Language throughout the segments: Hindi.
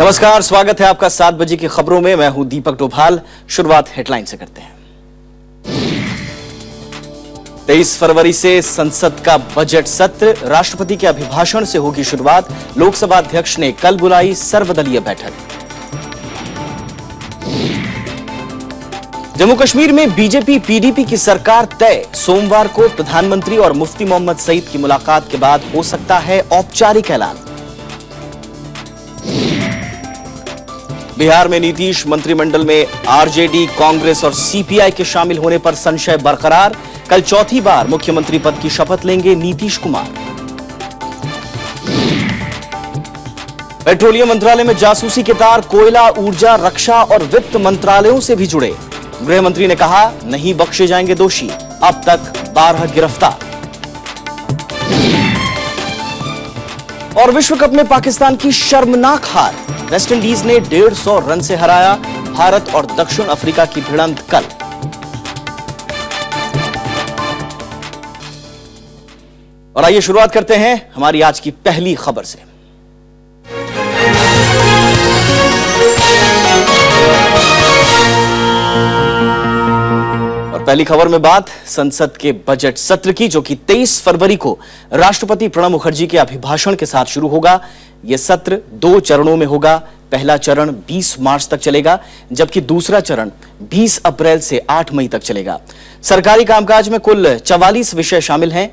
नमस्कार, स्वागत है आपका 7 बजे की खबरों में। मैं हूं दीपक डोभाल। शुरुआत हेडलाइन से करते हैं। 23 फरवरी से संसद का बजट सत्र, राष्ट्रपति के अभिभाषण से होगी शुरुआत। लोकसभा अध्यक्ष ने कल बुलाई सर्वदलीय बैठक। जम्मू कश्मीर में बीजेपी पीडीपी की सरकार तय, सोमवार को प्रधानमंत्री और मुफ्ती मोहम्मद सईद की मुलाकात के बाद हो सकता है औपचारिक ऐलान। बिहार में नीतीश मंत्रिमंडल में आरजेडी, कांग्रेस और सीपीआई के शामिल होने पर संशय बरकरार। कल चौथी बार मुख्यमंत्री पद की शपथ लेंगे नीतीश कुमार। पेट्रोलियम मंत्रालय में जासूसी के तार कोयला, ऊर्जा, रक्षा और वित्त मंत्रालयों से भी जुड़े। गृह मंत्री ने कहा, नहीं बख्शे जाएंगे दोषी। अब तक 12 गिरफ्तार। और विश्व कप में पाकिस्तान की शर्मनाक हार, वेस्टइंडीज ने 150 रन से हराया। भारत और दक्षिण अफ्रीका की भिड़ंत कल। और आइए शुरुआत करते हैं हमारी आज की पहली खबर से। और पहली खबर में बात संसद के बजट सत्र की, जो कि 23 फरवरी को राष्ट्रपति प्रणब मुखर्जी के अभिभाषण के साथ शुरू होगा। यह सत्र 2 चरणों में होगा। पहला चरण 20 मार्च तक चलेगा, जबकि दूसरा चरण 20 अप्रैल से 8 मई तक चलेगा। सरकारी कामकाज में कुल 44 विषय शामिल हैं।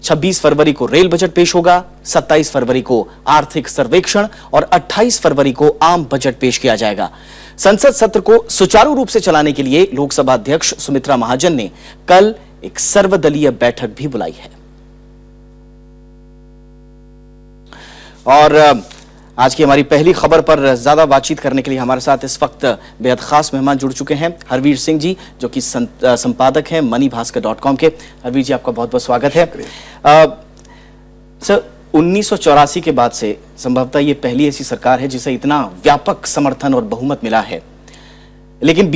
26 फरवरी को रेल बजट पेश होगा, 27 फरवरी को आर्थिक सर्वेक्षण और 28 फरवरी को आम बजट पेश किया जाएगा। संसद सत्र को सुचारू रूप से चलाने के लिए लोकसभा अध्यक्ष सुमित्रा महाजन ने कल एक सर्वदलीय बैठक भी बुलाई है। और आज की हमारी पहली खबर पर ज्यादा बातचीत करने के लिए हमारे साथ इस वक्त बेहद खास मेहमान जुड़ चुके हैं। हरवीर सिंह जी, जो कि संपादक हैं moneybhaskar.com के। हरवीर जी, आपका बहुत बहुत स्वागत है। सर, 1984 के बाद से संभवतः ये पहली ऐसी सरकार है जिसे इतना व्यापक समर्थन और बहुमत मिला है। लेकिन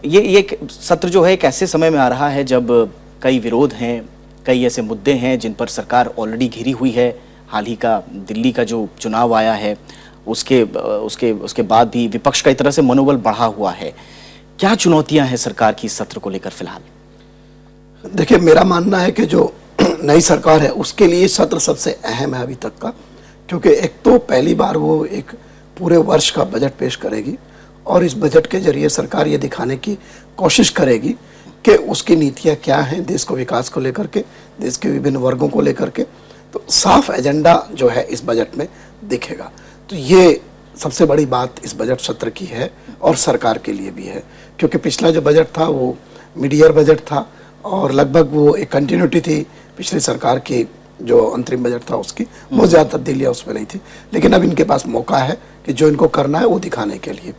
ये सत्र जो है एक ऐसे समय में आ रहा है जब कई विरोध हैं, कई ऐसे मुद्दे हैं जिन पर सरकार ऑलरेडी घिरी हुई है। हाल ही का दिल्ली का जो चुनाव आया है, उसके बाद भी विपक्ष का एक तरह से मनोबल बढ़ा हुआ है। क्या चुनौतियां हैं सरकार की इस सत्र को लेकर फिलहाल? देखिए, मेरा मानना है कि जो नई सरकार है उसके लिए सत्र सबसे अहम है अभी तक का, क्योंकि एक तो पहली बार वो एक पूरे वर्ष का बजट पेश करेगी और इस बजट के जरिए सरकार ये दिखाने की कोशिश करेगी कि उसकी नीतियां क्या हैं देश को विकास को लेकर के, देश के विभिन्न वर्गों को लेकर के। तो साफ एजेंडा जो है इस बजट में दिखेगा। तो ये सबसे बड़ी बात इस बजट सत्र की है और सरकार के लिए भी है, क्योंकि पिछला जो बजट था वो मिड ईयर बजट था और लगभग वो एक कंटिन्यूटी थी पिछली सरकार की। जो अंतरिम बजट था उसकी बहुत ज़्यादा तब्दीलियाँ उसमें नहीं थी, लेकिन अब इनके पास मौका है कि जो इनको करना है वो दिखाने के लिए।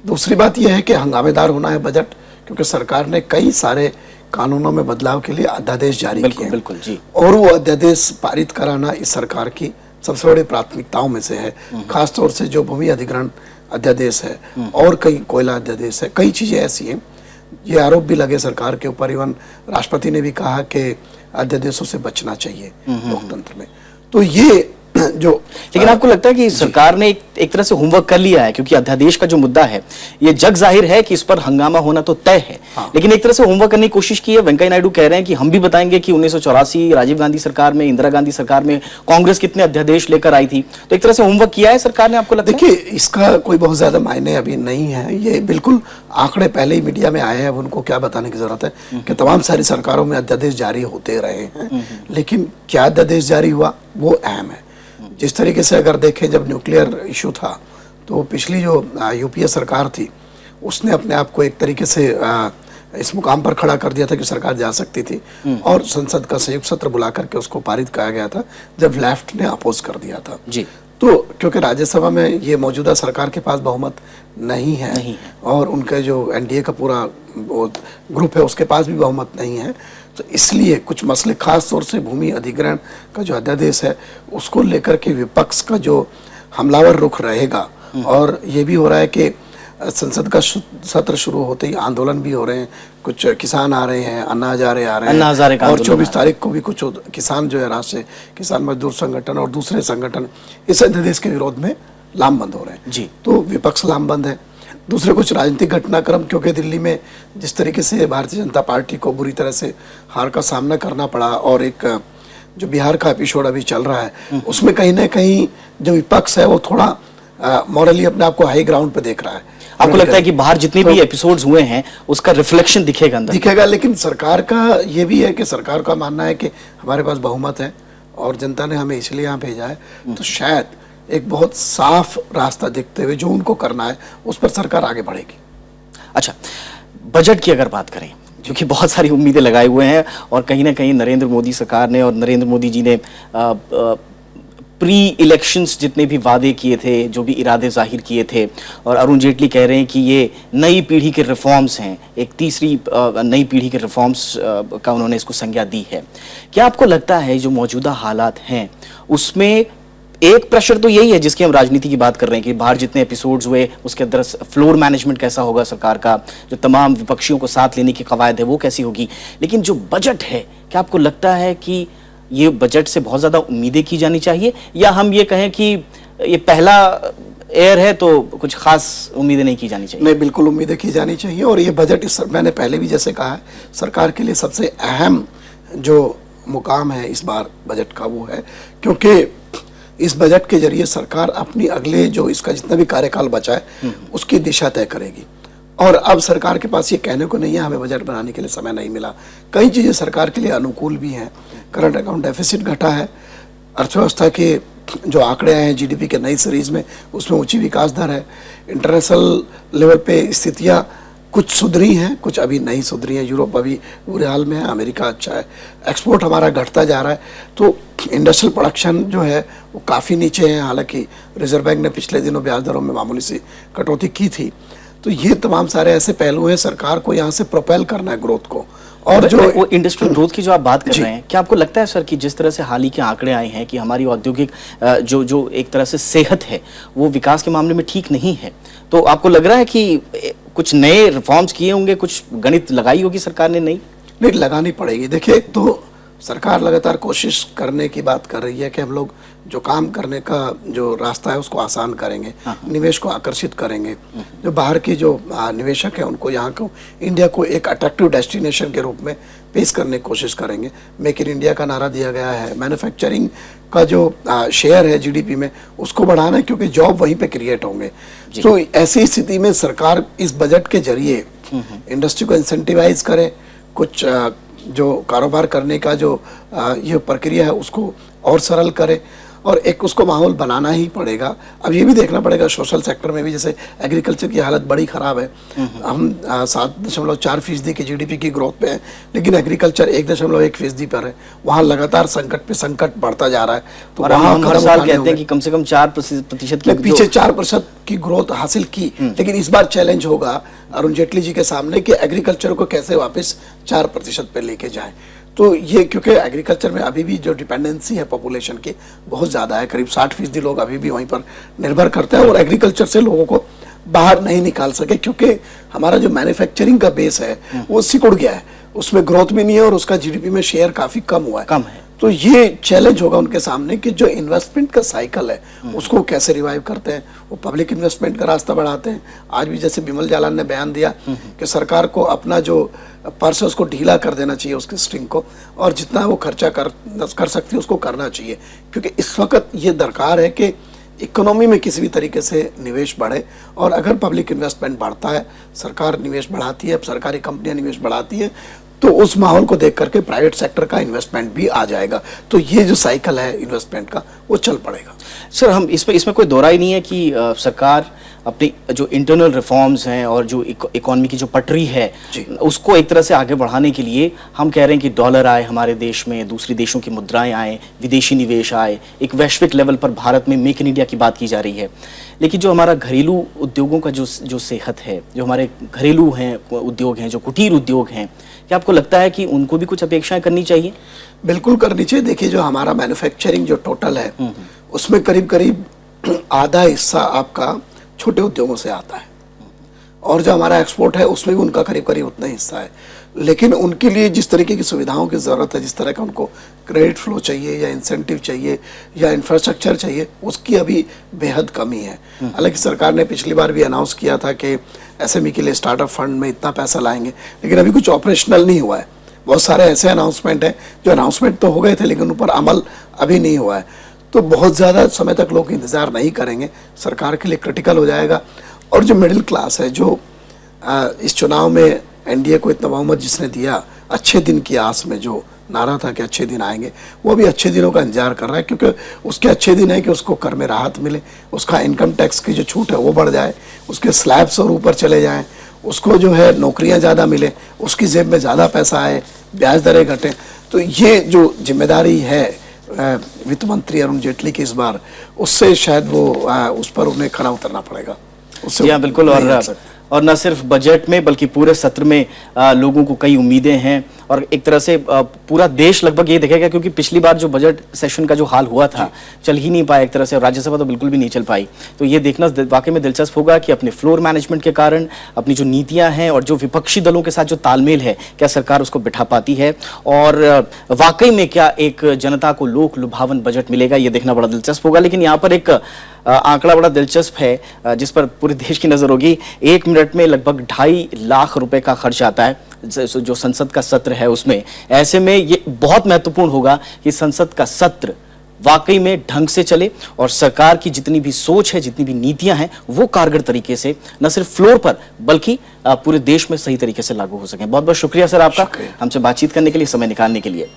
दूसरी बात यह है कि हंगामेदार होना है बजट, क्योंकि सरकार ने कई सारे कानूनों में बदलाव के लिए अध्यादेश जारी किए। बिल्कुल जी। और वो अध्यादेश पारित कराना इस सरकार की सबसे बड़ी प्राथमिकताओं में से है। खासतौर से जो भूमि अधिग्रहण अध्यादेश है और कई कोयला अध्यादेश है, कई चीजें ऐसी हैं। ये आरोप भी लगे सरकार के ऊपर, इवन राष्ट्रपति ने भी कहा कि अध्यादेशों से बचना चाहिए लोकतंत्र में। तो ये जो, लेकिन आपको लगता है कि सरकार ने एक तरह से होमवर्क कर लिया है? क्योंकि अध्यादेश का जो मुद्दा है ये जग जाहिर है कि इस पर हंगामा होना तो तय है। हाँ। लेकिन एक तरह से होमवर्क करने की कोशिश की है। वेंकैया नायडू कह रहे हैं कि हम भी बताएंगे कि 1984 राजीव गांधी सरकार में, इंदिरा गांधी सरकार में कांग्रेस कितने अध्यादेश लेकर आई थी। तो एक तरह से होमवर्क किया है सरकार ने, आपको लगता है? देखिए, इसका कोई बहुत ज्यादा मायने अभी नहीं है। ये बिल्कुल आंकड़े पहले ही मीडिया में आए हैं, उनको क्या बताने की जरूरत है कि तमाम सारी सरकारों में अध्यादेश जारी होते रहे हैं, लेकिन क्या अध्यादेश जारी हुआ वो अहम है। जिस तरीके से अगर देखें, जब न्यूक्लियर इशू था तो पिछली जो यूपीए सरकार थी उसने अपने आप को एक तरीके से इस मुकाम पर खड़ा कर दिया था कि सरकार जा सकती थी और संसद का संयुक्त सत्र बुला करके उसको पारित किया गया था, जब लेफ्ट ने अपोज कर दिया था जी। तो क्योंकि राज्यसभा में ये मौजूदा सरकार के पास बहुमत नहीं है और उनके जो एनडीए का पूरा ग्रुप है उसके पास भी बहुमत नहीं है, तो इसलिए कुछ मसले, खास तौर से भूमि अधिग्रहण का जो अध्यादेश है उसको लेकर के विपक्ष का जो हमलावर रुख रहेगा। और ये भी हो रहा है कि संसद का सत्र शुरू होते ही आंदोलन भी हो रहे हैं, कुछ किसान आ रहे हैं, अन्ना हजारे आ रहे हैं, और 24 तारीख को भी कुछ किसान जो है राष्ट्रीय किसान मजदूर संगठन और दूसरे संगठन इस अध्यादेश के विरोध में लामबंद हो रहे हैं जी। तो विपक्ष लामबंद है। दूसरे कुछ राजनीतिक घटनाक्रम, क्योंकि दिल्ली में जिस तरीके से भारतीय जनता पार्टी को बुरी तरह से हार का सामना करना पड़ा, और एक जो बिहार का एपिसोड अभी चल रहा है उसमें कहीं ना कहीं जो विपक्ष है वो थोड़ा मॉरली अपने आप को हाई ग्राउंड पे देख रहा है। आपको लगता है कि बाहर जितने भी एपिसोड्स हुए हैं उसका रिफ्लेक्शन दिखेगा अंदर? दिखेगा, लेकिन सरकार का ये भी है कि सरकार का मानना है कि हमारे पास बहुमत है और जनता ने हमें इसलिए यहाँ भेजा है, तो शायद एक बहुत साफ रास्ता देखते हुए जो उनको करना है उस पर सरकार आगे बढ़ेगी। अच्छा, बजट की अगर बात करें, क्योंकि बहुत सारी उम्मीदें लगाए हुए हैं और कहीं ना कहीं नरेंद्र मोदी सरकार ने और नरेंद्र मोदी जी ने प्री इलेक्शंस जितने भी वादे किए थे, जो भी इरादे जाहिर किए थे, और अरुण जेटली कह रहे हैं कि ये नई पीढ़ी के रिफॉर्म्स हैं, एक तीसरी नई पीढ़ी के रिफॉर्म्स का उन्होंने इसको संज्ञा दी है। क्या आपको लगता है जो मौजूदा हालात हैं उसमें एक प्रेशर तो यही है जिसकी हम राजनीति की बात कर रहे हैं कि बाहर जितने एपिसोड्स हुए उसके अंदर फ्लोर मैनेजमेंट कैसा होगा सरकार का, जो तमाम विपक्षियों को साथ लेने की कवायद है वो कैसी होगी, लेकिन जो बजट है, क्या आपको लगता है कि ये बजट से बहुत ज्यादा उम्मीदें की जानी चाहिए, या हम ये कहें कि ये पहला एयर है तो कुछ खास उम्मीदें नहीं की जानी चाहिए? नहीं, बिल्कुल उम्मीदें की जानी चाहिए। और ये बजट मैंने पहले भी जैसे कहा है, सरकार के लिए सबसे अहम जो मुकाम है इस बार बजट का वो है, क्योंकि इस बजट के जरिए सरकार अपनी अगले जो इसका जितना भी कार्यकाल बचा है उसकी दिशा तय करेगी। और अब सरकार के पास ये कहने को नहीं है हमें बजट बनाने के लिए समय नहीं मिला, कई चीज़ें सरकार के लिए अनुकूल भी हैं। करंट अकाउंट डेफिसिट घटा है, अर्थव्यवस्था के जो आंकड़े आए हैं जीडीपी के नई सीरीज में उसमें ऊंची विकास दर है, इंटरनेशनल लेवल पे स्थितियाँ कुछ सुधरी हैं, कुछ अभी नहीं सुधरी हैं। यूरोप अभी बुरे हाल में है, अमेरिका अच्छा है, एक्सपोर्ट हमारा घटता जा रहा है, तो इंडस्ट्रियल प्रोडक्शन जो है वो काफ़ी नीचे है। हालांकि रिजर्व बैंक ने पिछले दिनों ब्याज दरों में मामूली सी कटौती की थी। तो ये तमाम सारे ऐसे पहलू हैं, सरकार को यहाँ से प्रोपेल करना है ग्रोथ को। और जो वो इंडस्ट्रियल ग्रोथ की जो आप बात कर रहे हैं, क्या आपको लगता है सर कि जिस तरह से हाल ही के आंकड़े आए हैं कि हमारी औद्योगिक जो एक तरह से सेहत है वो विकास के मामले में ठीक नहीं है, तो आपको लग रहा है कि कुछ नए रिफॉर्म्स किए होंगे, कुछ गणित लगाई होगी सरकार ने? नहीं लगानी पड़ेगी। देखिए, तो सरकार लगातार कोशिश करने की बात कर रही है कि हम लोग जो काम करने का जो रास्ता है उसको आसान करेंगे, निवेश को आकर्षित करेंगे, जो बाहर के जो निवेशक हैं उनको यहाँ को इंडिया को एक अट्रैक्टिव डेस्टिनेशन के रूप में पेश करने की कोशिश करेंगे। मेक इन इंडिया का नारा दिया गया है, मैन्युफैक्चरिंग का जो शेयर है जीडीपी में उसको बढ़ाना है, क्योंकि जॉब वहीं पे क्रिएट होंगे। तो ऐसी स्थिति में सरकार इस बजट के जरिए इंडस्ट्री को इंसेंटिवाइज करे, कुछ जो कारोबार करने का जो ये प्रक्रिया है उसको और सरल करे, और एक उसको माहौल बनाना ही पड़ेगा। अब ये भी देखना पड़ेगा सोशल सेक्टर में भी, जैसे एग्रीकल्चर की हालत बड़ी ख़राब है। हम 7.4% की जीडीपी की ग्रोथ पे हैं, लेकिन एग्रीकल्चर 1.1% पर है। वहाँ लगातार संकट पे संकट बढ़ता जा रहा है। तो वहाँ हर साल कहते हैं कि कम से कम 4% की पीछे 4% की ग्रोथ हासिल की, लेकिन इस बार चैलेंज होगा अरुण जेटली जी के सामने कि एग्रीकल्चर को कैसे वापस 4% पे लेके जाएं। तो ये क्योंकि एग्रीकल्चर में अभी भी जो डिपेंडेंसी है पॉपुलेशन की बहुत ज़्यादा है, करीब 60% लोग अभी भी वहीं पर निर्भर करते हैं, और एग्रीकल्चर से लोगों को बाहर नहीं निकाल सके, क्योंकि हमारा जो मैन्युफैक्चरिंग का बेस है वो सिकुड़ गया है, उसमें ग्रोथ भी नहीं है और उसका जीडीपी में शेयर काफ़ी कम हुआ है। तो ये चैलेंज होगा उनके सामने कि जो इन्वेस्टमेंट का साइकिल है उसको कैसे रिवाइव करते हैं, वो पब्लिक इन्वेस्टमेंट का रास्ता बढ़ाते हैं। आज भी जैसे बिमल जालान ने बयान दिया कि सरकार को अपना जो पर्स है उसको ढीला कर देना चाहिए, उसके स्ट्रिंग को, और जितना वो खर्चा कर सकती है उसको करना चाहिए, क्योंकि इस वक्त ये दरकार है कि इकोनॉमी में किसी भी तरीके से निवेश बढ़े। और अगर पब्लिक इन्वेस्टमेंट बढ़ता है, सरकार निवेश बढ़ाती है, सरकारी कंपनियां निवेश बढ़ाती है, तो उस माहौल को देख करके प्राइवेट सेक्टर का इन्वेस्टमेंट भी आ जाएगा। तो ये जो साइकिल है इन्वेस्टमेंट का वो चल पड़ेगा। सर, हम इसमें कोई दो राय नहीं है कि सरकार अपनी जो इंटरनल रिफॉर्म्स हैं और जो इकोनॉमी की जो पटरी है उसको एक तरह से आगे बढ़ाने के लिए हम कह रहे हैं कि डॉलर आए हमारे देश में, दूसरी देशों की मुद्राएं आए, विदेशी निवेश आए, एक वैश्विक लेवल पर भारत में मेक इन इंडिया की बात की जा रही है। लेकिन जो हमारा घरेलू उद्योगों का जो सेहत है, जो हमारे घरेलू हैं उद्योग हैं, जो कुटीर उद्योग हैं, क्या आपको लगता है कि उनको भी कुछ अपेक्षाएं करनी चाहिए? बिल्कुल करनी चाहिए। देखिए, जो हमारा मैन्युफैक्चरिंग जो टोटल है उसमें करीब करीब आधा हिस्सा आपका छोटे उद्योगों से आता है, और जो हमारा एक्सपोर्ट है उसमें भी उनका करीब करीब उतना हिस्सा है। लेकिन उनके लिए जिस तरीके की सुविधाओं की ज़रूरत है, जिस तरह का उनको क्रेडिट फ्लो चाहिए या इंसेंटिव चाहिए या इंफ्रास्ट्रक्चर चाहिए, उसकी अभी बेहद कमी है। हालांकि सरकार ने पिछली बार भी अनाउंस किया था कि एसएमई के लिए स्टार्टअप फंड में इतना पैसा लाएंगे, लेकिन अभी कुछ ऑपरेशनल नहीं हुआ है। बहुत सारे ऐसे अनाउंसमेंट हैं जो अनाउंसमेंट तो हो गए थे लेकिन उन पर अमल अभी नहीं हुआ है। तो बहुत ज़्यादा समय तक लोग इंतज़ार नहीं करेंगे, सरकार के लिए क्रिटिकल हो जाएगा। और जो मिडिल क्लास है, जो इस चुनाव में एनडीए को इतना बहुमत जिसने दिया, अच्छे दिन की आस में जो नारा था कि अच्छे दिन आएंगे, वो भी अच्छे दिनों का इंतजार कर रहा है, क्योंकि उसके अच्छे दिन है कि उसको कर में राहत मिले, उसका इनकम टैक्स की जो छूट है वो बढ़ जाए, उसके स्लैब्स और ऊपर चले जाएं, उसको जो है नौकरियां ज़्यादा मिले, उसकी जेब में ज़्यादा पैसा आए, ब्याज दरें घटें। तो ये जो जिम्मेदारी है वित्त मंत्री अरुण जेटली की इस बार, उससे शायद वो उस पर उन्हें खरा उतरना पड़ेगा। उससे जी बिल्कुल। और न सिर्फ बजट में बल्कि पूरे सत्र में लोगों को कई उम्मीदें हैं और एक तरह से पूरा देश लगभग ये देखेगा, क्योंकि पिछली बार जो बजट सेशन का जो हाल हुआ था, चल ही नहीं पाया एक तरह से, और राज्यसभा तो बिल्कुल भी नहीं चल पाई। तो ये देखना वाकई में दिलचस्प होगा कि अपने फ्लोर मैनेजमेंट के कारण अपनी जो नीतियां हैं और जो विपक्षी दलों के साथ जो तालमेल है, क्या सरकार उसको बिठा पाती है और वाकई में क्या एक जनता को लोक लुभावन बजट मिलेगा, ये देखना बड़ा दिलचस्प होगा। लेकिन यहाँ पर एक आंकड़ा बड़ा दिलचस्प है जिस पर पूरे देश की नजर होगी। 1 मिनट में लगभग 2.5 लाख रुपए का खर्च आता है जो संसद का सत्र है उसमें। ऐसे में ये बहुत महत्वपूर्ण होगा कि संसद का सत्र वाकई में ढंग से चले और सरकार की जितनी भी सोच है, जितनी भी नीतियां हैं, वो कारगर तरीके से न सिर्फ फ्लोर पर बल्कि पूरे देश में सही तरीके से लागू हो सके। बहुत बहुत शुक्रिया सर आपका हमसे बातचीत करने के लिए, समय निकालने के लिए।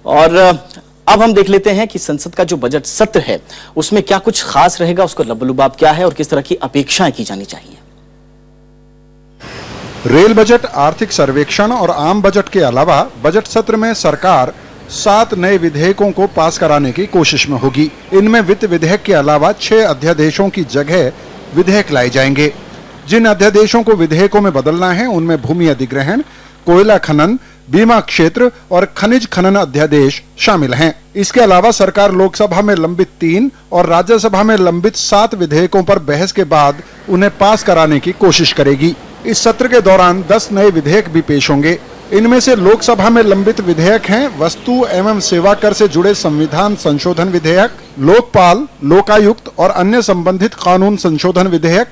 और अब हम देख लेते हैं कि संसद का जो बजट सत्र है उसमें क्या कुछ खास रहेगा, उसका लबलुबाब क्या है और किस तरह की अपेक्षाएं की जानी चाहिए। रेल बजट, आर्थिक सर्वेक्षण और आम बजट के अलावा बजट सत्र में सरकार 7 नए विधेयकों को पास कराने की कोशिश में होगी। इनमें वित्त विधेयक के अलावा 6 अध्यादेशों की जगह विधेयक लाए जाएंगे। जिन अध्यादेशों को विधेयकों में बदलना है उनमें भूमि अधिग्रहण, कोयला खनन, बीमा क्षेत्र और खनिज खनन अध्यादेश शामिल हैं। इसके अलावा सरकार लोकसभा में लंबित 3 और राज्यसभा में लंबित 7 विधेयकों पर बहस के बाद उन्हें पास कराने की कोशिश करेगी। इस सत्र के दौरान 10 नए विधेयक भी पेश होंगे। इनमें से लोकसभा में लंबित विधेयक हैं वस्तु एवं सेवा कर से जुड़े संविधान संशोधन विधेयक, लोकपाल, लोकायुक्त और अन्य संबंधित कानून संशोधन विधेयक,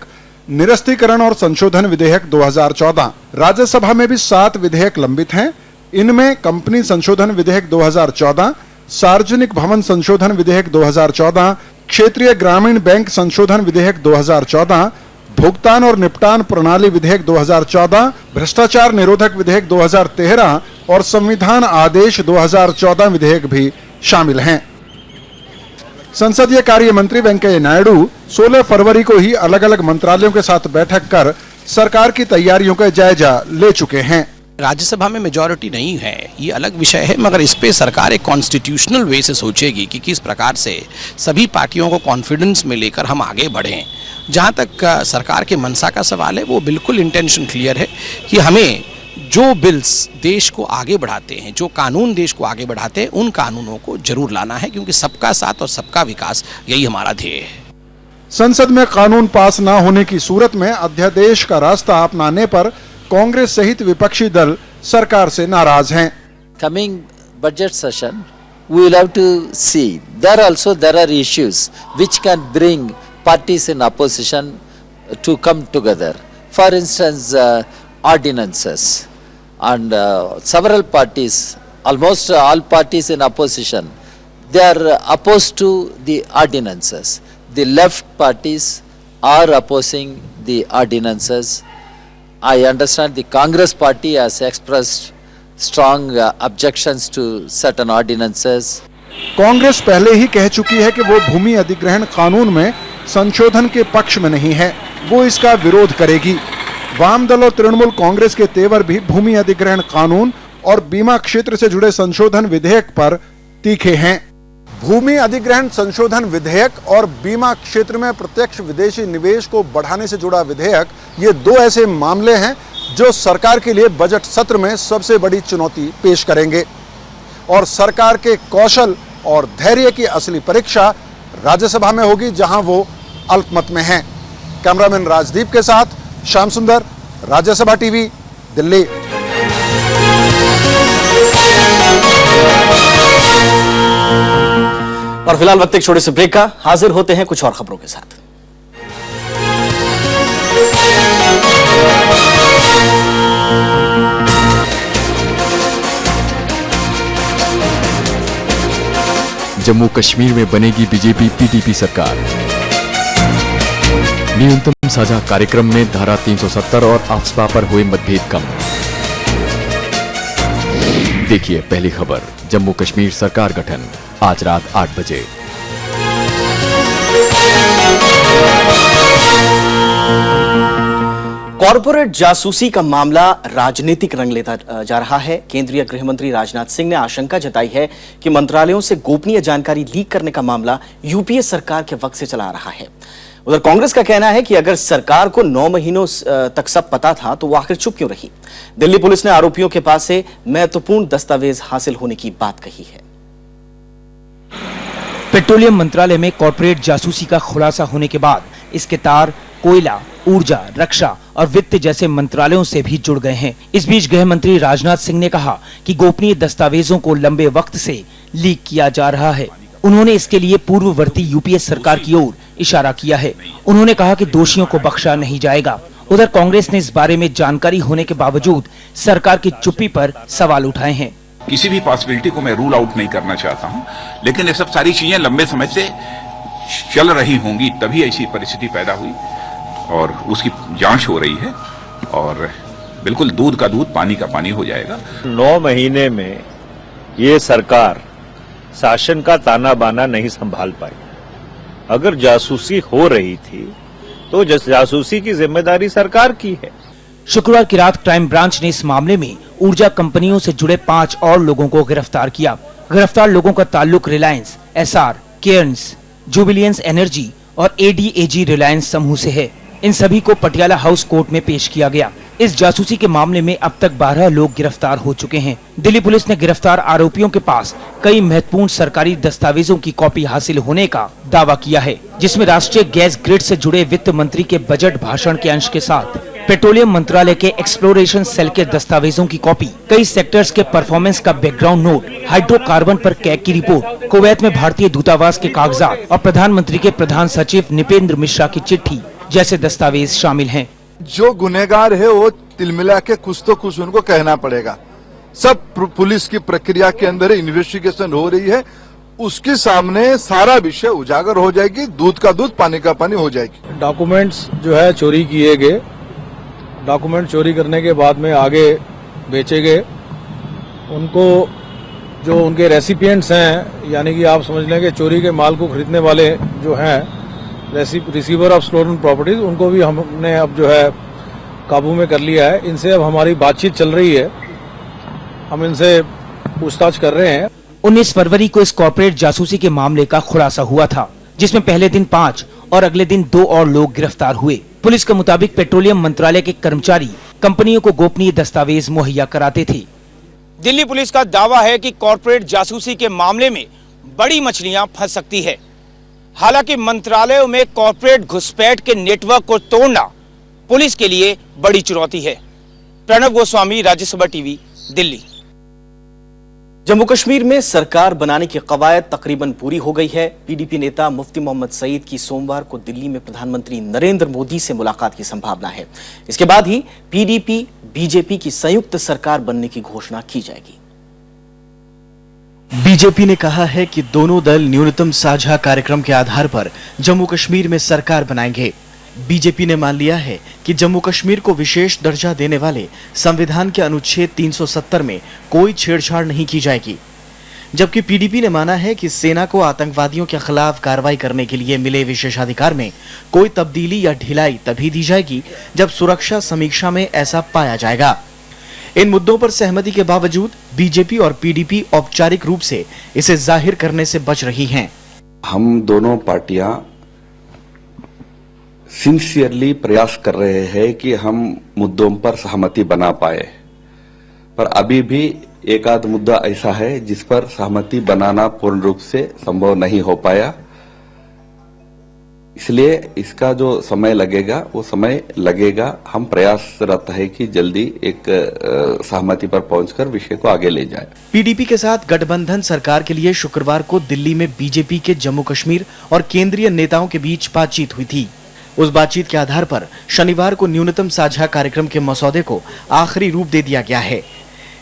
निरस्तीकरण और संशोधन विधेयक 2014। राज्यसभा में भी 7 विधेयक लंबित हैं। इनमें कंपनी संशोधन विधेयक 2014, सार्वजनिक भवन संशोधन विधेयक 2014, क्षेत्रीय ग्रामीण बैंक संशोधन विधेयक 2014, भुगतान और निपटान प्रणाली विधेयक 2014, भ्रष्टाचार निरोधक विधेयक 2013 और संविधान आदेश 2014 विधेयक भी शामिल हैं। संसदीय कार्य मंत्री वेंकैया नायडू 16 फरवरी को ही अलग अलग मंत्रालयों के साथ बैठक कर सरकार की तैयारियों का जायजा ले चुके हैं। राज्यसभा में मेजॉरिटी नहीं है, ये अलग विषय है, मगर इस पे सरकार एक कॉन्स्टिट्यूशनल वे से सोचेगी कि किस प्रकार से सभी पार्टियों को कॉन्फिडेंस में लेकर हम आगे बढ़ें। जहाँ तक सरकार के मंशा का सवाल है, वो बिल्कुल इंटेंशन क्लियर है कि हमें जो बिल्स देश को आगे बढ़ाते हैं, जो कानून देश को आगे बढ़ाते हैं, उन कानूनों को जरूर लाना है, क्योंकि सबका साथ और सबका विकास यही हमारा ध्येय है। संसद में कानून पास न होने की सूरत में अध्यादेश का रास्ता अपनाने पर कांग्रेस सहित विपक्षी दल सरकार से नाराज हैं। Coming budget session, we will have to see. There are issues which can bring parties in opposition to come together. For instance, ordinances, and several parties, almost all parties in opposition, they are opposed to the ordinances. The left parties are opposing the ordinances. I understand the Congress party has expressed strong objections to certain ordinances. Congress पहले ही कह चुकी है कि वो भूमि अधिग्रहण कानून में संशोधन के पक्ष में नहीं है, वो इसका विरोध करेगी। वाम दल और तृणमूल कांग्रेस के तेवर भी भूमि अधिग्रहण कानून और बीमा क्षेत्र से जुड़े संशोधन विधेयक पर तीखे हैं। भूमि अधिग्रहण संशोधन विधेयक और बीमा क्षेत्र में प्रत्यक्ष विदेशी निवेश को बढ़ाने से जुड़ा विधेयक, ये 2 ऐसे मामले हैं जो सरकार के लिए बजट सत्र में सबसे बड़ी चुनौती पेश करेंगे और सरकार के कौशल और धैर्य की असली परीक्षा राज्यसभा में होगी, जहां वो अल्पमत में हैं। कैमरामैन राजदीप के साथ श्याम सुंदर, राज्यसभा टीवी, दिल्ली। और फिलहाल वक्त एक छोटे से ब्रेक का, हाजिर होते हैं कुछ और खबरों के साथ। जम्मू कश्मीर में बनेगी बीजेपी पीडीपी सरकार। न्यूनतम साझा कार्यक्रम में धारा 370 और आफ्स्पा पर हुए मतभेद कम। देखिए पहली खबर, जम्मू कश्मीर सरकार गठन, आज रात 8 बजे। कॉरपोरेट जासूसी का मामला राजनीतिक रंग लेता जा रहा है। केंद्रीय गृह मंत्री राजनाथ सिंह ने आशंका जताई है कि मंत्रालयों से गोपनीय जानकारी लीक करने का मामला यूपीए सरकार के वक्त से चला आ रहा है। उधर कांग्रेस का कहना है कि अगर सरकार को 9 महीनों तक सब पता था तो वो आखिर चुप क्यों रही। दिल्ली पुलिस ने आरोपियों के पास से महत्वपूर्ण दस्तावेज हासिल होने की बात कही है। पेट्रोलियम मंत्रालय में कॉर्पोरेट जासूसी का खुलासा होने के बाद इसके तार कोयला, ऊर्जा, रक्षा और वित्त जैसे मंत्रालयों से भी जुड़ गए हैं। इस बीच गृह मंत्री राजनाथ सिंह ने कहा कि गोपनीय दस्तावेजों को लंबे वक्त से लीक किया जा रहा है। उन्होंने इसके लिए पूर्ववर्ती यूपीए सरकार की ओर इशारा किया है। उन्होंने कहा कि दोषियों को बख्शा नहीं जाएगा। उधर कांग्रेस ने इस बारे में जानकारी होने के बावजूद सरकार की चुप्पी पर सवाल उठाए हैं। किसी भी पॉसिबिलिटी को मैं रूल आउट नहीं करना चाहता हूं, लेकिन ये सब सारी चीजें लंबे समय से चल रही होंगी, तभी ऐसी परिस्थिति पैदा हुई और उसकी जांच हो रही है और बिल्कुल दूध का दूध, पानी का पानी हो जाएगा। 9 महीने में ये सरकार शासन का ताना बाना नहीं संभाल पाई। अगर जासूसी हो रही थी तो जासूसी की जिम्मेदारी सरकार की है। शुक्रवार की रात क्राइम ब्रांच ने इस मामले में ऊर्जा कंपनियों से जुड़े 5 और लोगों को गिरफ्तार किया। गिरफ्तार लोगों का ताल्लुक रिलायंस, एसआर, केयर्न्स, जुबिलियंस एनर्जी और एडीएजी रिलायंस समूह से है। इन सभी को पटियाला हाउस कोर्ट में पेश किया गया। इस जासूसी के मामले में अब तक 12 लोग गिरफ्तार हो चुके हैं। दिल्ली पुलिस ने गिरफ्तार आरोपियों के पास कई महत्वपूर्ण सरकारी दस्तावेजों की कॉपी हासिल होने का दावा किया है, जिसमें राष्ट्रीय गैस ग्रिड से जुड़े वित्त मंत्री के बजट भाषण के अंश के साथ पेट्रोलियम मंत्रालय के एक्सप्लोरेशन सेल के दस्तावेजों की कॉपी, कई सेक्टर्स के परफॉर्मेंस का बैकग्राउंड नोट, हाइड्रोकार्बन पर कैग की रिपोर्ट, कुवैत में भारतीय दूतावास के कागजात और प्रधानमंत्री के प्रधान सचिव निपेंद्र मिश्रा की चिट्ठी जैसे दस्तावेज शामिल हैं। जो गुनहगार है वो तिलमिला के कुछ तो कुछ उनको कहना पड़ेगा। सब पुलिस की प्रक्रिया के अंदर इन्वेस्टिगेशन हो रही है, उसके सामने सारा विषय उजागर हो जाएगी, दूध का दूध, पानी का पानी हो जाएगी। डॉक्यूमेंट्स जो है चोरी किए गए, डॉक्यूमेंट चोरी करने के बाद में आगे बेचे गए। उनको जो उनके रेसिपिएंट्स हैं, यानी कि आप समझ लें कि चोरी के माल को खरीदने वाले जो हैं, रिसीवर ऑफ स्टोलन प्रॉपर्टीज, उनको भी हमने अब जो है काबू में कर लिया है। इनसे अब हमारी बातचीत चल रही है, हम इनसे पूछताछ कर रहे हैं। 19 फरवरी को इस कॉर्पोरेट जासूसी के मामले का खुलासा हुआ था, जिसमें पहले दिन 5 और अगले दिन 2 और लोग गिरफ्तार हुए। पुलिस के मुताबिक पेट्रोलियम मंत्रालय के कर्मचारी कंपनियों को गोपनीय दस्तावेज मुहैया कराते थे। दिल्ली पुलिस का दावा है कि कॉर्पोरेट जासूसी के मामले में बड़ी मछलियां फंस सकती है। हालांकि मंत्रालयों में कॉर्पोरेट घुसपैठ के नेटवर्क को तोड़ना पुलिस के लिए बड़ी चुनौती है। प्रणव गोस्वामी, राज्यसभा टीवी, दिल्ली। जम्मू कश्मीर में सरकार बनाने की कवायद तकरीबन पूरी हो गई है। पीडीपी नेता मुफ्ती मोहम्मद सईद की सोमवार को दिल्ली में प्रधानमंत्री नरेंद्र मोदी से मुलाकात की संभावना है। इसके बाद ही पीडीपी बीजेपी की संयुक्त सरकार बनने की घोषणा की जाएगी। बीजेपी ने कहा है कि दोनों दल न्यूनतम साझा कार्यक्रम के आधार पर जम्मू कश्मीर में सरकार बनाएंगे। बीजेपी ने मान लिया है कि जम्मू कश्मीर को विशेष दर्जा देने वाले संविधान के अनुच्छेद 370 में कोई छेड़छाड़ नहीं की जाएगी, जबकि पीडीपी ने माना है कि सेना को आतंकवादियों के खिलाफ कार्रवाई करने के लिए मिले विशेषाधिकार में कोई तब्दीली या ढिलाई तभी दी जाएगी जब सुरक्षा समीक्षा में ऐसा पाया जाएगा। इन मुद्दों पर सहमति के बावजूद बीजेपी और पीडीपी औपचारिक रूप से इसे जाहिर करने से बच रही हैं। हम दोनों पार्टियां सिंसियरली प्रयास कर रहे हैं कि हम मुद्दों पर सहमति बना पाए, पर अभी भी एक आध मुद्दा ऐसा है जिस पर सहमति बनाना पूर्ण रूप से संभव नहीं हो पाया। इसलिए इसका जो समय लगेगा वो समय लगेगा। हम प्रयासरत है कि जल्दी एक सहमति पर पहुंचकर विषय को आगे ले जाए। पीडीपी के साथ गठबंधन सरकार के लिए शुक्रवार को दिल्ली में बीजेपी के जम्मू कश्मीर और केंद्रीय नेताओं के बीच बातचीत हुई थी। उस बातचीत के आधार पर शनिवार को न्यूनतम साझा कार्यक्रम के मसौदे को आखिरी रूप दे दिया गया है।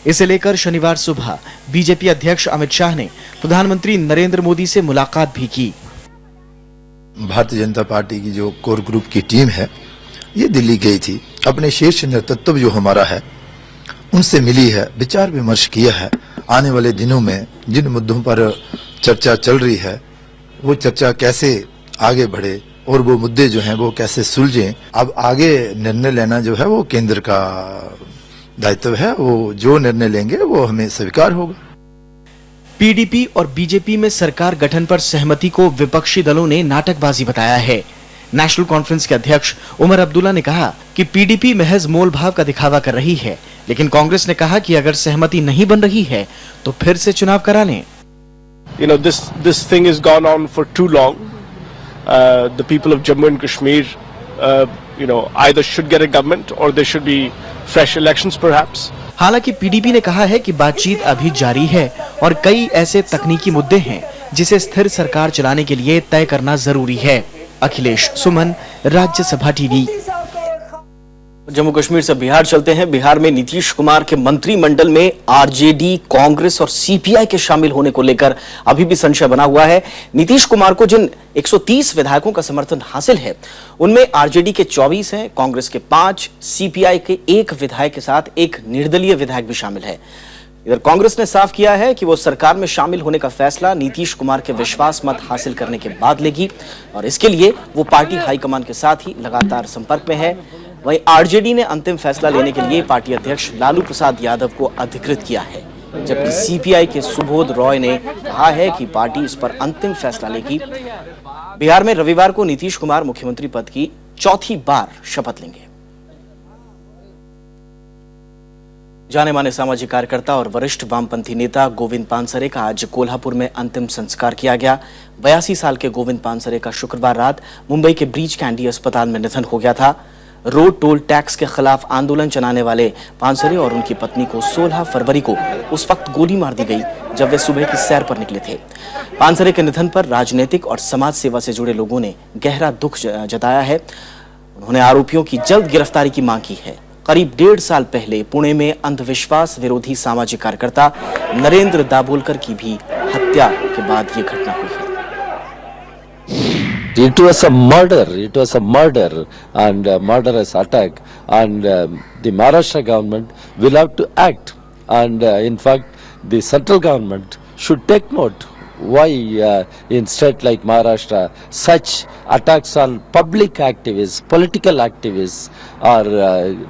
इसे लेकर शनिवार सुबह बीजेपी अध्यक्ष अमित शाह ने प्रधानमंत्री नरेंद्र मोदी से मुलाकात भी की। भारतीय जनता पार्टी की जो कोर ग्रुप की टीम है ये दिल्ली गई थी, अपने शीर्ष नेतृत्व जो हमारा है उनसे मिली है, विचार विमर्श किया है। आने वाले दिनों में जिन मुद्दों पर चर्चा चल रही है वो चर्चा कैसे आगे बढ़े और वो मुद्दे जो हैं वो कैसे सुलझें। अब आगे निर्णय लेना जो है वो केंद्र का दायित्व है, वो जो निर्णय लेंगे वो हमें स्वीकार होगा। पीडीपी और बीजेपी में सरकार गठन पर सहमति को विपक्षी दलों ने नाटकबाजी बताया है। नेशनल कॉन्फ्रेंस के अध्यक्ष उमर अब्दुल्ला ने कहा कि पीडीपी महज मोल भाव का दिखावा कर रही है, लेकिन कांग्रेस ने कहा कि अगर सहमति नहीं बन रही है तो फिर से चुनाव करा लें। You know, this thing has gone on for too long. The people of Jammu and Kashmir, either should get a government or there should be fresh elections perhaps. हालांकि पीडीपी ने कहा है कि बातचीत अभी जारी है और कई ऐसे तकनीकी मुद्दे हैं जिसे स्थिर सरकार चलाने के लिए तय करना जरूरी है। अखिलेश सुमन, राज्यसभा टीवी। जम्मू कश्मीर से बिहार चलते हैं। बिहार में नीतीश कुमार के मंत्रिमंडल में आरजेडी, कांग्रेस और सीपीआई के शामिल होने को लेकर अभी भी संशय बना हुआ है। नीतीश कुमार को जिन 130 विधायकों का समर्थन हासिल है उनमें आरजेडी के 24 हैं, कांग्रेस के 5, सीपीआई के 1 विधायक के साथ एक निर्दलीय विधायक भी शामिल है। इधर कांग्रेस ने साफ किया है कि वो सरकार में शामिल होने का फैसला नीतीश कुमार के विश्वास मत हासिल करने के बाद लेगी और इसके लिए वो पार्टी हाईकमान के साथ ही लगातार संपर्क में है। वहीं आरजेडी ने अंतिम फैसला लेने के लिए पार्टी अध्यक्ष लालू प्रसाद यादव को अधिकृत किया है, जबकि सीपीआई के सुबोध रॉय ने कहा है कि पार्टी इस पर अंतिम फैसला लेगी। बिहार में रविवार को नीतीश कुमार मुख्यमंत्री पद की 4थी बार शपथ लेंगे। जाने माने सामाजिक कार्यकर्ता और वरिष्ठ वामपंथी नेता गोविंद पानसरे का आज कोल्हापुर में अंतिम संस्कार किया गया। 82 साल के गोविंद पानसरे का शुक्रवार रात मुंबई के ब्रीच कैंडी अस्पताल में निधन हो गया था। रोड टोल टैक्स के खिलाफ आंदोलन चलाने वाले पानसरे और उनकी पत्नी को 16 फरवरी को उस वक्त गोली मार दी गई जब वे सुबह की सैर पर निकले थे। पानसरे के निधन पर राजनीतिक और समाज सेवा से जुड़े लोगों ने गहरा दुख जताया है। उन्होंने आरोपियों की जल्द गिरफ्तारी की मांग की है। करीब 1.5 साल पहले पुणे में अंधविश्वास विरोधी सामाजिक कार्यकर्ता नरेंद्र दाभोलकर की भी हत्या के बाद ये घटना हुई है। It was a murder and a murderous attack, and the Maharashtra government will have to act, and in fact the central government should take note. Why in state like Maharashtra such attacks on public activists, political activists are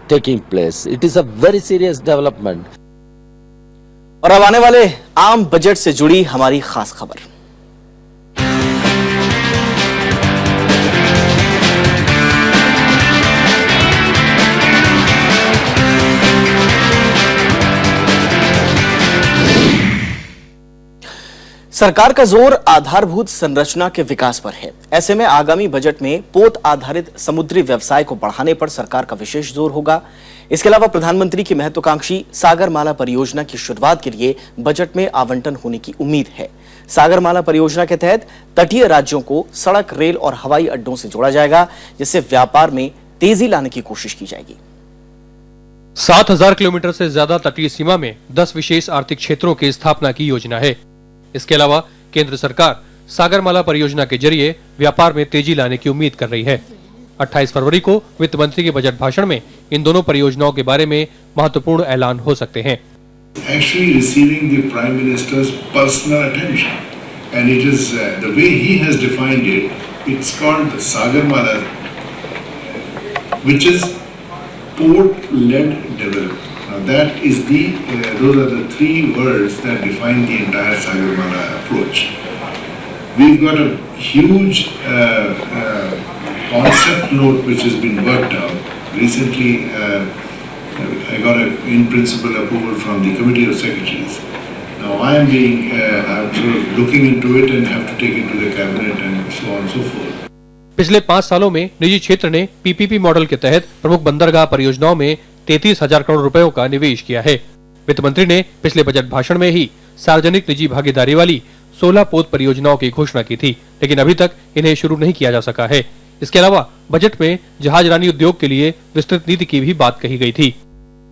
taking place? It is a very serious development. और अब आने वाले आम बजट से जुड़ी हमारी खास खबर। सरकार का जोर आधारभूत संरचना के विकास पर है। ऐसे में आगामी बजट में पोत आधारित समुद्री व्यवसाय को बढ़ाने पर सरकार का विशेष जोर होगा। इसके अलावा प्रधानमंत्री की महत्वाकांक्षी सागरमाला परियोजना की शुरुआत के लिए बजट में आवंटन होने की उम्मीद है। सागरमाला परियोजना के तहत तटीय राज्यों को सड़क, रेल और हवाई अड्डों से जोड़ा जाएगा, जिससे व्यापार में तेजी लाने की कोशिश की जाएगी। 7000 किलोमीटर से ज्यादा तटीय सीमा में 10 विशेष आर्थिक क्षेत्रों की स्थापना की योजना है। इसके अलावा केंद्र सरकार सागरमाला परियोजना के जरिए व्यापार में तेजी लाने की उम्मीद कर रही है। 28 फरवरी को वित्त मंत्री के बजट भाषण में इन दोनों परियोजनाओं के बारे में महत्वपूर्ण ऐलान हो सकते हैं। Actually receiving the Prime Minister's personal attention, and it is the way he has defined it. It's called Sagarmala, which is port-led development. Now that is those are the 3 words that define the entire Sagarmala approach. We've got a huge concept note which has been worked out. Recently, I got an in-principle approval from the Committee of Secretaries. Now I'm sort of looking into it and have to take it to the Cabinet and so on and so forth. पिछले 5 सालों में निजी क्षेत्र ने पीपीपी मॉडल के तहत प्रमुख बंदरगाह परियोजनाओं में 33,000 करोड़ रुपयों का निवेश किया है। वित्त मंत्री ने पिछले बजट भाषण में ही सार्वजनिक निजी भागीदारी वाली 16 पोत परियोजनाओं की घोषणा की थी, लेकिन अभी तक इन्हें शुरू नहीं किया जा सका है। इसके अलावा बजट में जहाजरानी उद्योग के लिए विस्तृत नीति की भी बात कही गई थी।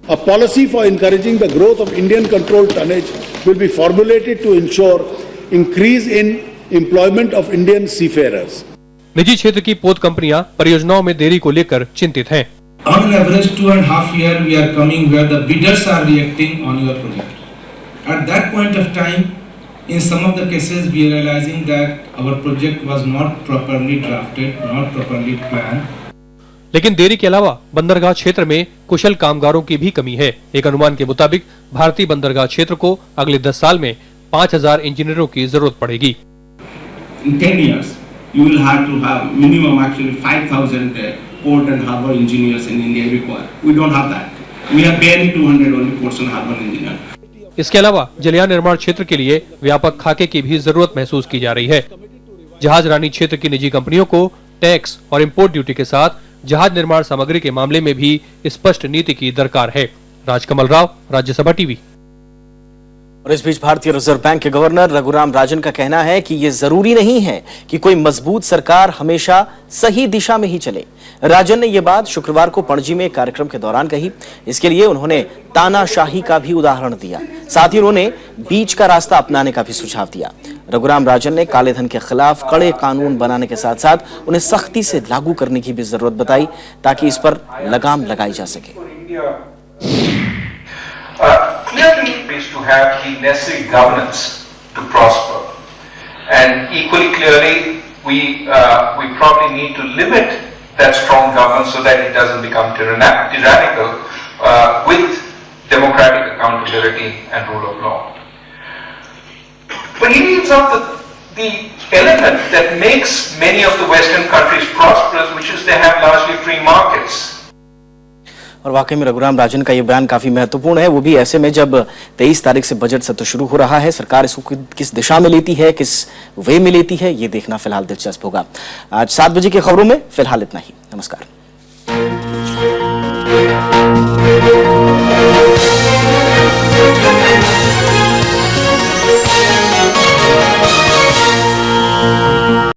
A policy for encouraging the growth of Indian controlled tonnage will be formulated to ensure increase in employment of Indian seafarers. निजी क्षेत्र की पोत कंपनियां परियोजनाओं में देरी को लेकर चिंतित हैं। On an average 2.5 year we are coming where the bidders are reacting on your project. At that point of time, in some of the cases we are realizing that our project was not properly drafted, not properly planned. लेकिन देरी के अलावा बंदरगाह क्षेत्र में कुशल कामगारों की भी कमी है। एक अनुमान के मुताबिक भारतीय बंदरगाह क्षेत्र को अगले 10 साल में 5,000 इंजीनियरों की जरूरत पड़ेगी। In 10 years, you will have to have minimum actually 5,000 port and harbour engineers in India required. We don't have that. We have barely 200 only ports and harbour engineers. इसके अलावा जलयान निर्माण क्षेत्र के लिए व्यापक खाके की भी जरूरत महसूस की जा रही है। जहाज रानी क्षेत्र की निजी कंपनियों को टैक्स और इंपोर्ट ड्यूटी के साथ जहाज निर्माण सामग्री के मामले में भी स्पष्ट नीति की दरकार है। राजकमल राव, राज्यसभा टीवी। और इस बीच भारतीय रिजर्व बैंक के गवर्नर रघुराम राजन का कहना है कि यह जरूरी नहीं है कि कोई मजबूत सरकार हमेशा सही दिशा में ही चले। राजन ने यह बात शुक्रवार को पणजी में कार्यक्रम के दौरान कही। इसके लिए उन्होंने तानाशाही का भी उदाहरण दिया, साथ ही उन्होंने बीच का रास्ता अपनाने का भी सुझाव दिया। रघुराम राजन ने काले धन के खिलाफ कड़े कानून बनाने के साथ साथ उन्हें सख्ती से लागू करने की भी जरूरत बताई, ताकि इस पर लगाम लगाई जा सके। Clearly is to have the necessary governance to prosper, and equally clearly we probably need to limit that strong governance so that it doesn't become tyrannical with democratic accountability and rule of law. But he leaves out the element that makes many of the Western countries prosperous, which is they have largely free markets. और वाकई में रघुराम राजन का ये बयान काफी महत्वपूर्ण है, वो भी ऐसे में जब 23 तारीख से बजट सत्र शुरू हो रहा है। सरकार इसको किस दिशा में लेती है, किस वे में लेती है, ये देखना फिलहाल दिलचस्प होगा। आज 7 बजे की खबरों में फिलहाल इतना ही। नमस्कार।